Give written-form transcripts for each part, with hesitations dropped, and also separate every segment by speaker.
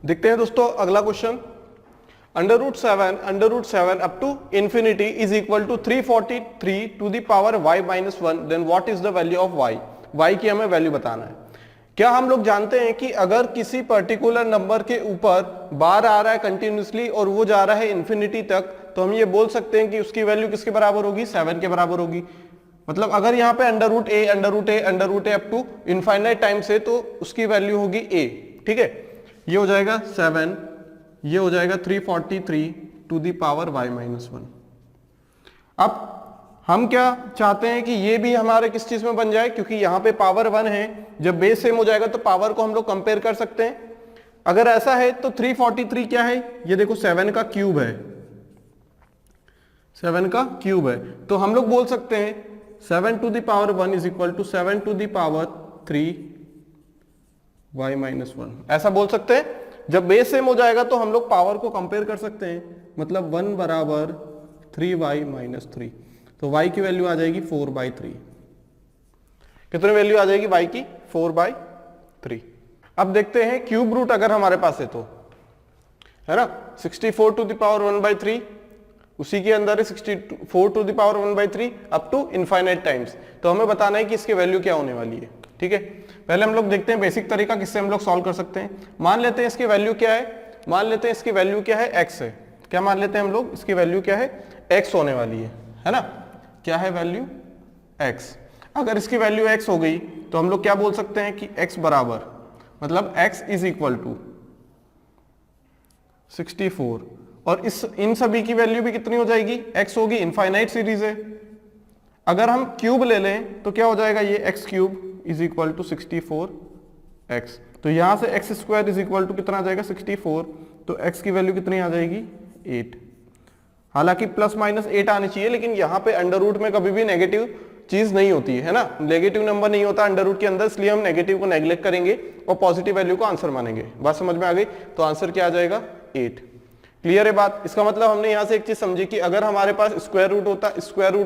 Speaker 1: देखते हैं दोस्तों अगला question. √7 up to infinity is equal to 343 to the power y minus 1, then what is the value of y। y की हमें value बताना है। क्या हम लोग जानते हैं कि अगर किसी पर्टिकुलर नंबर के ऊपर बार आ रहा है कंटिन्यूसली और वो जा रहा है इंफिनिटी तक, तो हम ये बोल सकते हैं कि उसकी वैल्यू किसके बराबर होगी, 7 के बराबर होगी। मतलब अगर यहाँ पे √a up to infinite times है तो उसकी वैल्यू होगी a। ठीक है, ये हो जाएगा 7, ये हो जाएगा 343 to the power y minus 1। अब हम क्या चाहते हैं कि ये भी हमारे किस चीज में बन जाए, क्योंकि यहाँ पे पावर 1 है, जब बेस सेम हो जाएगा तो पावर को हम लोग कंपेयर कर सकते हैं। अगर ऐसा है तो 343 क्या है, ये देखो 7 का क्यूब है, 7 का क्यूब है, तो हम लोग बोल सकते हैं 7 to the power 1 is equal to 7 to the power 3 y minus 1, ऐसा बोल सकते हैं। जब बेस सेम हो जाएगा तो हम लोग पावर को कंपेयर कर सकते हैं, मतलब 1 बराबर 3y माइनस 3, तो y की वैल्यू आ जाएगी 4/3। कितनी वैल्यू आ जाएगी y की, 4/3। अब देखते हैं क्यूब रूट अगर हमारे पास है तो, है ना, 64 टू द पावर 1/3, उसी के अंदर है 64 to the power 1/3 up to infinite times. तो हमें बताना है कि इसकी वैल्यू क्या होने वाली है। ठीक है, पहले हम लोग देखते हैं बेसिक तरीका किससे हम लोग सॉल्व कर सकते हैं। मान लेते हैं इसकी वैल्यू क्या है, मान लेते हैं इसकी वैल्यू क्या है, x है। क्या मान लेते हैं हम लोग, इसकी वैल्यू क्या है, x होने वाली है ना, क्या है वैल्यू x। अगर इसकी वैल्यू x हो गई तो हम लोग क्या बोल सकते हैं कि x बराबर, मतलब x इज इक्वल टू 64, और इन सभी की वैल्यू भी कितनी हो जाएगी, x होगी, इनफाइनाइट सीरीज है। अगर हम क्यूब ले लें तो क्या हो जाएगा, ये x cube is equal to 64x, तो यहां से x square is equal to कितना आ जाएगा 64, तो x की वैल्यू कितनी आ जाएगी 8। हालांकि प्लस माइनस 8 आनी चाहिए, लेकिन यहाँ पे अंडर रूट में कभी भी नेगेटिव चीज नहीं होती है ना, नेगेटिव नंबर नहीं होता अंडर रूट के अंदर, इसलिए हम नेगेटिव को नेग्लेक्ट करेंगे और पॉजिटिव वैल्यू को आंसर मानेंगे। बात समझ में आ गई, तो आंसर क्या आ जाएगा 8। क्लियर है बात। इसका मतलब हमने यहाँ से एक चीज समझी कि अगर हमारे पास स्क्वायर रूट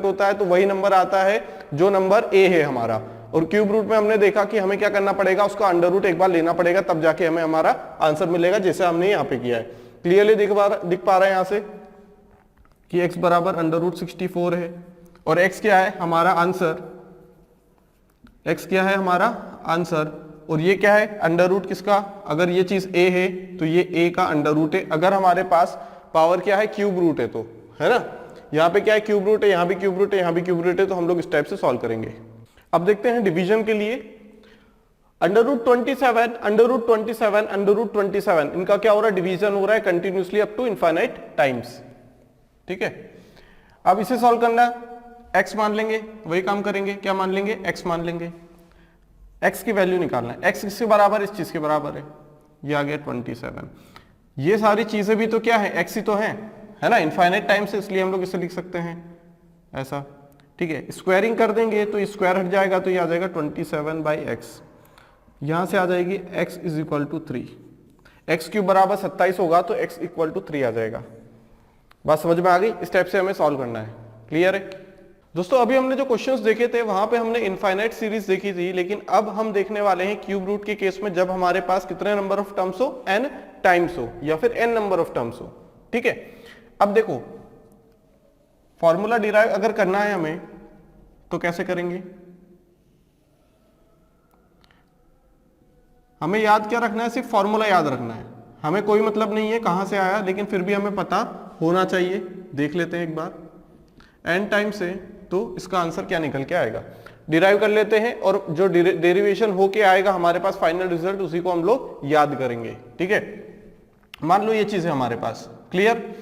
Speaker 1: होता है तो वही नंबर आता है जो नंबर a है हमारा, और क्यूब रूट में हमने देखा कि हमें क्या करना पड़ेगा, उसका अंडर रूट एक बार लेना पड़ेगा, तब जाके हमें हमारा आंसर मिलेगा, जैसे हमने यहाँ पे किया है। क्लियरली दिख पा रहा है यहाँ से कि x बराबर √64 है, और x क्या है हमारा आंसर, x क्या है हमारा आंसर, और ये क्या है अंडर रूट किसका, अगर ये चीज a है तो ये a का अंडर रूट है। अगर हमारे पास पावर क्या है क्यूब रूट है तो, है ना, यहाँ पे क्या है क्यूब रूट है, यहाँ भी क्यूब रूट है, यहाँ भी क्यूब रूट है, तो हम लोग इस टाइप से सॉल्व करेंगे। अब देखते हैं डिवीजन के लिए, √27 इनका क्या हो रहा है, डिवीजन हो रहा है continuously up to infinite times. ठीक है, अब इसे सॉल्व करना है, x मान लेंगे, वही काम करेंगे, क्या मान लेंगे, x मान लेंगे, x की वैल्यू निकालना है। x किसके बराबर, इस चीज के बराबर है, ये आ गया 27। ये सारी चीजें भी तो क्या है, x ही तो है ना, इनफाइनाइट टाइम से, इसलिए हम लोग इसे लिख सकते हैं ऐसा। ठीक है, स्क्वायरिंग कर देंगे तो स्क्वायर हट जाएगा, तो ये आ जाएगा 27/x, यहां से आ जाएगी x is equal to 3, x cube बराबर 27 होगा तो x इक्वल टू 3 आ जाएगा। बात समझ में आ गई, इस टाइप से हमें सॉल्व करना है। क्लियर है दोस्तों। अभी हमने जो क्वेश्चंस देखे थे वहां पे हमने इनफाइनाइट सीरीज देखी थी, लेकिन अब हम देखने वाले हैं क्यूब रूट के केस में, जब हमारे पास कितने नंबर ऑफ टर्म्स हो, n टाइम्स हो या फिर n नंबर ऑफ टर्म्स हो। ठीक है, अब देखो फॉर्मूला डिराइव अगर करना है हमें तो कैसे करेंगे, हमें याद क्या रखना है, सिर्फ फॉर्मूला याद रखना है, हमें कोई मतलब नहीं है कहां से आया, लेकिन फिर भी हमें पता होना चाहिए। देख लेते हैं एक बार, n टाइम से तो इसका आंसर क्या निकल के आएगा, डिराइव कर लेते हैं, और जो डेरिवेशन होके आएगा हमारे पास फाइनल रिजल्ट, उसी को हम लोग याद करेंगे। ठीक है, मान लो ये चीज है हमारे पास। क्लियर।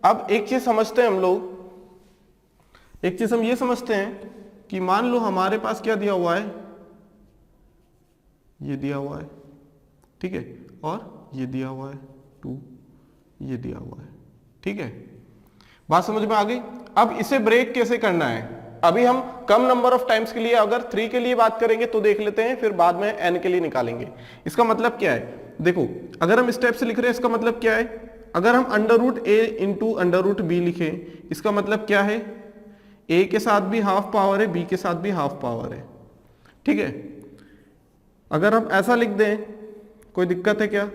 Speaker 1: अब एक चीज समझते हैं हम लोग, एक चीज हम ये समझते हैं कि मान लो हमारे पास क्या दिया हुआ है, ये दिया हुआ है, ठीक है, और ये दिया हुआ है 2, ये दिया हुआ है। ठीक है, बात समझ में आ गई। अब इसे ब्रेक कैसे करना है, अभी हम कम नंबर ऑफ टाइम्स के लिए, अगर 3 के लिए बात करेंगे तो देख लेते हैं, फिर बाद में n के लिए निकालेंगे। इसका मतलब क्या है, देखो अगर हम इस टाइप से लिख रहे हैं, इसका मतलब क्या है, अगर हम √a इंटू √b लिखें, इसका मतलब क्या है, a के साथ भी हाफ पावर है, b के साथ भी हाफ पावर है। ठीक है, अगर हम ऐसा लिख दें कोई दिक्कत है क्या,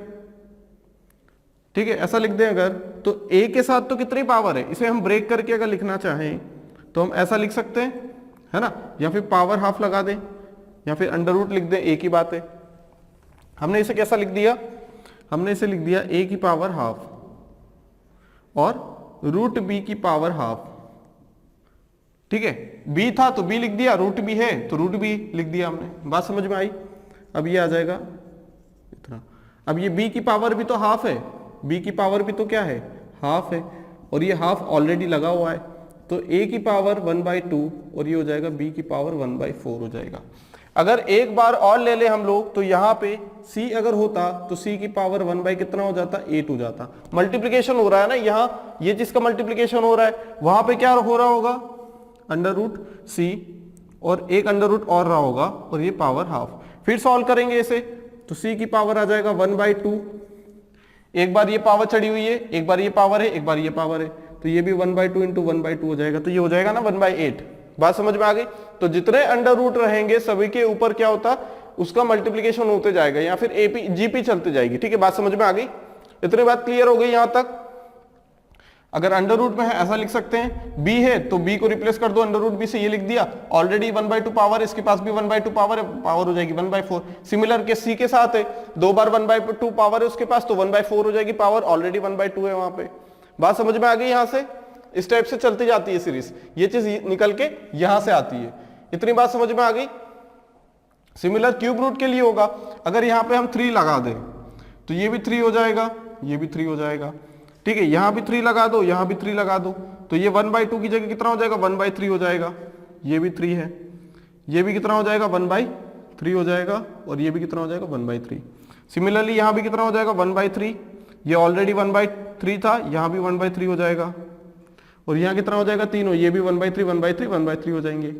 Speaker 1: ठीक है, ऐसा लिख दें अगर, तो a के साथ तो कितनी पावर है, इसे हम ब्रेक करके अगर लिखना चाहें तो हम ऐसा लिख सकते हैं, है ना, या फिर पावर हाफ लगा दें या फिर अंडर रूट लिख दें, एक ही बात है। हमने इसे कैसा लिख दिया, हमने इसे लिख दिया a की पावर हाफ और रूट b की पावर हाफ। ठीक है, b था तो b लिख दिया, रूट b है तो रूट b लिख दिया हमने। बात समझ में आई? अब ये आ जाएगा इतना। अब ये b की पावर भी तो हाफ है, b की पावर भी तो क्या है, हाफ है, और ये हाफ ऑलरेडी लगा हुआ है, तो a की पावर 1/2 और ये हो जाएगा b की पावर 1/4 हो जाएगा। अगर एक बार और ले ले हम लोग तो यहाँ पे c अगर होता तो c की पावर 1 कितना हो जाता, 8 हो जाता। मल्टीप्लिकेशन हो रहा है ना, यहाँ ये जिसका मल्टीप्लिकेशन हो रहा है वहां पे क्या हो रहा होगा, अंडर रूट c और एक अंडर रूट और रहा होगा और ये पावर हाफ। फिर सॉल्व करेंगे इसे तो c की पावर आ जाएगा 1/2, एक बार ये पावर चढ़ी हुई है, एक बार ये पावर है, एक बार ये पावर है, तो ये भी 1/2 इंटू 1/2 हो जाएगा, तो ये हो जाएगा ना 1/8। बात समझ में आ गई? तो जितने अंडर रूट रहेंगे सभी के ऊपर क्या होता, उसका मल्टीप्लिकेशन होते जाएगा या फिर एपी जीपी चलते जाएगी। ठीक है, बात समझ में आ गई? इतनी बात क्लियर हो गई यहां तक? अगर अंडर रूट में है ऐसा लिख सकते हैं, b है तो b को रिप्लेस कर दो अंडर रूट b से, ये लिख दिया, ऑलरेडी 1/2 पावर है, इसके पास भी 1/2 पावर है, पावर हो जाएगी 1/4। सिमिलर के c के साथ है, 2 बार 1/2 पावर है उसके पास तो 1/4 हो जाएगी, पावर ऑलरेडी 1/2 है वहां पे। बात समझ में आ गई? यहां से इस टाइप से चलती जाती है सीरीज, ये चीज निकल के यहां से आती है। इतनी बात समझ में आ गई? सिमिलर क्यूब रूट के लिए होगा, अगर यहाँ पे हम 3 लगा दें तो ये भी 3 हो जाएगा, ये भी 3 हो जाएगा। ठीक है, यहाँ भी 3 लगा दो, यहाँ भी 3 लगा दो, तो ये 1/2 की जगह कितना हो जाएगा, 1/3 हो जाएगा। ये भी 3 है, ये भी कितना हो जाएगा, 1/3 हो जाएगा, और ये भी कितना हो जाएगा, 1/3। सिमिलरली यहाँ भी कितना हो जाएगा, 1/3, ये ऑलरेडी 1/3 था, यहाँ भी 1/3 हो जाएगा, और यहाँ कितना हो जाएगा, 3 हो, ये भी 1/3 1/3 1/3 हो जाएंगे।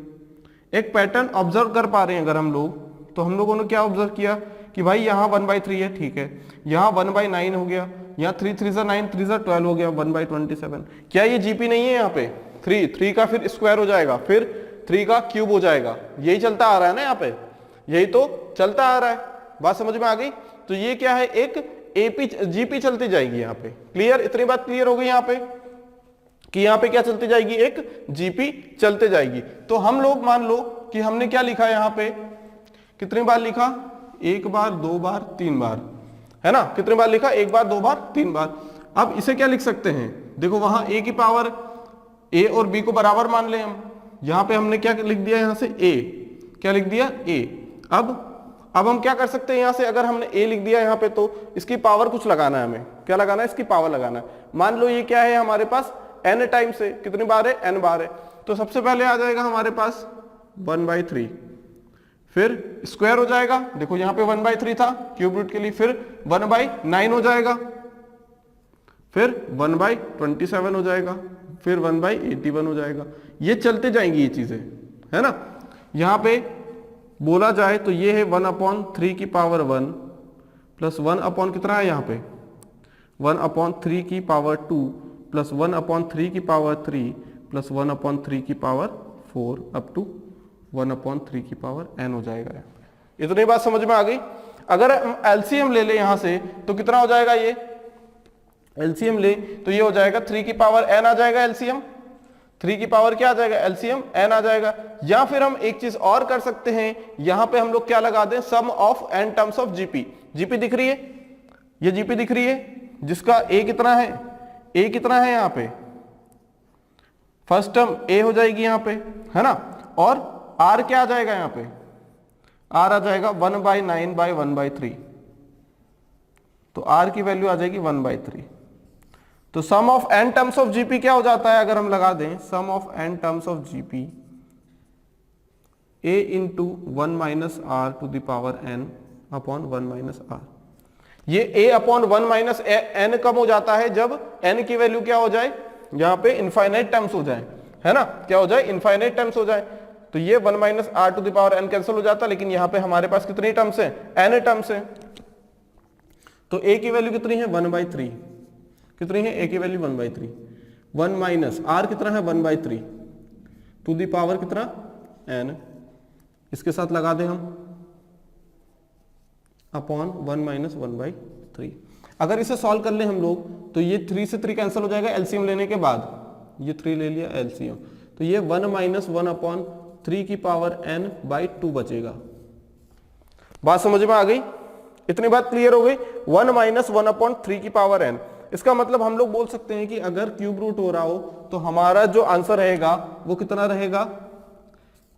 Speaker 1: एक पैटर्न ऑब्जर्व कर पा रहे हैं अगर हम लोग, तो हम लोगों ने क्या ऑब्जर्व किया कि भाई यहाँ 1/3 है, ठीक है, यहाँ 1/9 हो गया, यहाँ 3 3 9 3 12 हो गया, 1/27। क्या ये जीपी नहीं है यहाँ पे? 3 का फिर स्क्वायर हो जाएगा, फिर 3 का क्यूब हो जाएगा, यही चलता आ रहा है ना यहाँ पे, यही तो चलता आ रहा है। बात समझ में आ गई? तो ये क्या है, एक एपी जीपी चलती जाएगी यहाँ पे। क्लियर? इतनी बात क्लियर हो गई यहाँ पे कि यहाँ पे क्या चलती जाएगी, एक जीपी चलते जाएगी। तो हम लोग मान लो कि हमने क्या लिखा यहाँ पे, कितनी बार लिखा, 1 बार 2 बार 3 बार, है ना, कितनी बार लिखा, 1 बार 2 बार 3 बार। अब इसे क्या लिख सकते हैं, देखो वहां a की पावर a और b को बराबर मान ले हम, यहाँ पे हमने क्या लिख दिया, यहाँ से a, क्या लिख दिया, a। अब हम क्या कर सकते हैं, यहाँ से अगर हमने a लिख दिया यहाँ पे तो इसकी पावर कुछ लगाना है, हमें क्या लगाना है, इसकी पावर लगाना है। मान लो ये क्या है हमारे पास, n टाइम से, कितनी बार है, n बार है, तो सबसे पहले आ जाएगा हमारे पास 1/3, फिर स्क्वायर हो जाएगा, देखो यहाँ पे 1/3 था क्यूब रूट के लिए, फिर 1/9 हो जाएगा, फिर 1/27 हो जाएगा, फिर 1/81 हो जाएगा। ये चलते जाएंगी ये चीजें, है ना। यहाँ पे बोला जाए तो ये है 1/3 की पावर 1 प्लस 1 कितना है यहाँ पे, 1/3 की पावर 2 प्लस 1/3 की पावर 3 प्लस 1/3 की पावर 4 अप टू 1/3 की पावर n हो जाएगा। इतनी बात समझ में आ गई। अगर हम एलसीएम ले ले यहां से तो कितना हो जाएगा, ये एलसीएम ले तो ये हो जाएगा 3 की पावर n आ जाएगा, एलसीएम 3 की पावर क्या आ जाएगा, एलसीएम n आ जाएगा। या फिर हम एक चीज और कर सकते हैं, यहां पे हम लोग क्या लगा दें, sum of n terms of GP. GP दिख रही है, ये जीपी दिख रही है, जिसका a कितना है, a कितना है यहाँ पे, फर्स्ट टर्म a हो जाएगी यहाँ पे, है ना, और r क्या आ जाएगा यहाँ पे, r आ जाएगा 1/9/1/3, तो r की वैल्यू आ जाएगी 1/3। तो sum of n terms of GP क्या हो जाता है, अगर हम लगा दें sum of n terms of GP a into 1 minus r to the power n upon 1 minus r. ये a अपॉन 1 माइनस n कब हो जाता है, जब n की वैल्यू क्या हो जाए, यहाँ पे इनफाइनाइट टर्म्स हो जाए, है ना, क्या हो जाए, इनफाइनाइट टर्म्स हो जाए। तो ये 1 minus r to the power n cancel हो जाता है, लेकिन यहाँ पे हमारे पास कितनी टर्म्स है, n टर्म्स है। तो a की वैल्यू कितनी है, 1/3, कितनी है a की वैल्यू 1/3, 1 माइनस r कितना है 1/3 टू द पावर कितना n, इसके साथ लगा दें हम अपॉन 1 माइनस 1/3। अगर इसे सॉल्व कर ले हम लोग तो ये 3 से 3 कैंसिल हो जाएगा एलसीएम लेने के बाद, ये 3 ले लिया एलसीएम, तो ये 1 माइनस 1/3 की पावर n बाई 2 बचेगा। बात समझ में आ गई? इतनी बात क्लियर हो गई? 1 माइनस 1/3 की पावर n, इसका मतलब हम लोग बोल सकते हैं कि अगर क्यूब रूट हो रहा हो तो हमारा जो आंसर रहेगा वो कितना रहेगा,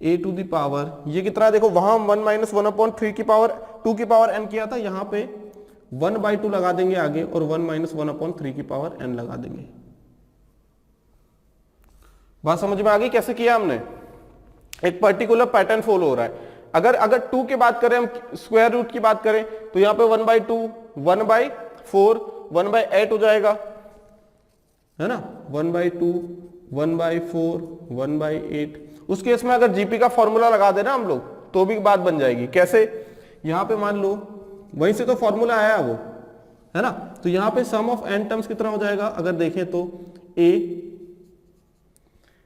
Speaker 1: a टू द पावर, ये कितना देखो वहां 1 माइनस 1/3 की पावर 2 की पावर n किया था, यहां पे 1/2 लगा देंगे आगे और 1 माइनस 1/3 की पावर n लगा देंगे। बात समझ में आ गई कैसे किया हमने? एक पर्टिकुलर पैटर्न फॉलो हो रहा है। अगर 2 की बात करें, हम स्क्वायर रूट की बात करें तो यहाँ पे 1/2, 1/4, 1/8 हो जाएगा, है ना, 1/2, 1/4, 1/8। उस केस में अगर जीपी का फॉर्मूला लगा देना हम लोग तो भी बात बन जाएगी। कैसे? यहाँ पे मान लो वहीं से तो फॉर्मूला आया वो, है ना, तो यहाँ पे सम ऑफ n टर्म्स कितना हो जाएगा अगर देखें तो a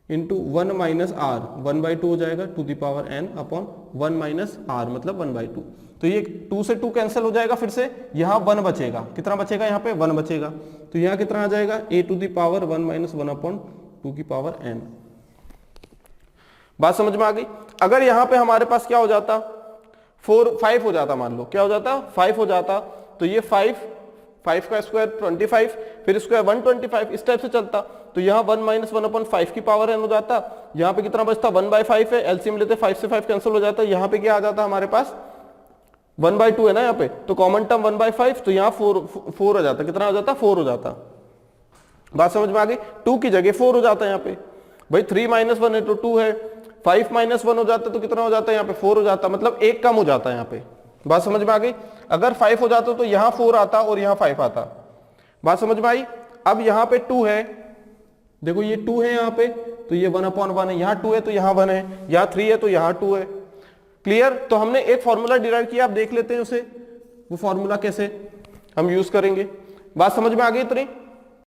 Speaker 1: इंटू 1 माइनस आर, 1/2 हो जाएगा to the power n upon 1 minus r मतलब 1/2। तो ये 2 से 2 कैंसिल हो जाएगा, फिर से यहाँ 1 बचेगा, कितना बचेगा यहाँ पे 1 बचेगा, तो यहाँ कितना आ जाएगा a to the power 1 minus 1/2 की पावर n। बात समझ में आ गई? अगर यहाँ पे हमारे पास क्या हो जाता, 5 हो जाता, मान लो क्या हो जाता 5 हो जाता, तो ये 5 का स्क्वायर 25, फिर स्क्वायर 125, इस टाइप से चलता, तो यहाँ 1 माइनस 1/5 की पावर n हो जाता। यहाँ पे कितना बचता 1/5 है, एलसीएम लेते 5 से 5 कैंसिल हो जाता है, यहाँ पे क्या आ जाता हमारे पास 1/2 है ना यहाँ पे, तो कॉमन टर्म 1/5, तो यहाँ 4 हो जाता, कितना हो जाता 4 हो जाता। बात समझ में आ गई? 2 की जगह 4 हो जाता है यहाँ पे, भाई 3 माइनस 1 है तो 2 है, 5 माइनस 1 हो जाता तो कितना हो जाता है यहाँ पे 4 हो जाता, मतलब 1 कम हो जाता है यहाँ पे। बात समझ में आ गई? अगर 5 हो जाता तो यहाँ 4 आता और यहाँ 5 आता। बात समझ में आई? अब यहाँ पे 2 है, देखो ये 2 है यहाँ पे, तो ये 1/1 है, यहाँ 2 है तो यहाँ 1 है, यहाँ 3 है तो यहाँ 2 है। क्लियर? तो हमने एक फॉर्मूला डिराइव किया, आप देख लेते हैं उसे, वो फॉर्मूला कैसे हम यूज करेंगे। बात समझ में आ गई इतनी?